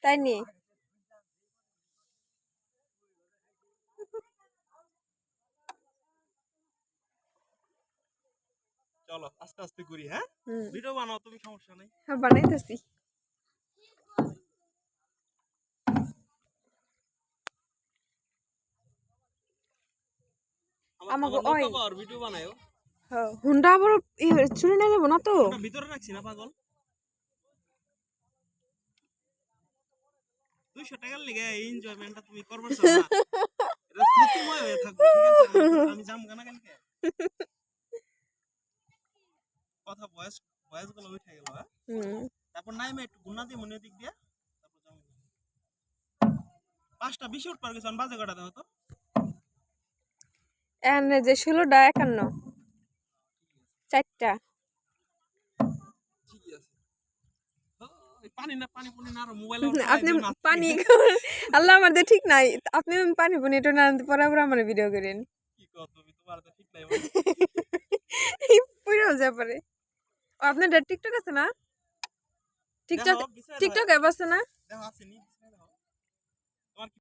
তাই নি চলো আস্তে আস্তে করি হ্যাঁ ভিডিও বানাও তুমি সমস্যা নাই হ্যাঁ বানাইতেছি আমাকে ওই আর ভিডিও বানায়ো হ্যাঁ হুন্ডা আবার চুরি না নেবো না তো ওটা ভিতরে রাখছি না পাগল 200 টাকার লেগে এই এনজয়মেন্টটা তুমি করবে না এটা স্মৃতিময় হয়ে থাকবে ঠিক আছে আমি জাম গানা কালকে কথা ভয়েস গুলো উঠে গেল হ্যাঁ তারপর নাই আমি একটু গুণা দিয়ে মনে দিক দিয়া তারপর যাম 5টা 20 উঠ পার গেছে বাজে কটা দাও তো এনে যে 16টা 51 4টা ঠিক আছে পানি না পানি পুনি না আর মোবাইল আপনি পানি আল্লাহ আমার দে ঠিক নাই আপনি পানি পুনি তো না পরে আবার আমার ভিডিও করেন কি কও তুমি তোমার তো ঠিক নাই পুরো যা পারে আপনার টিকটক আছে না টিকটক অ্যাপ আছে না দেখো আছে নি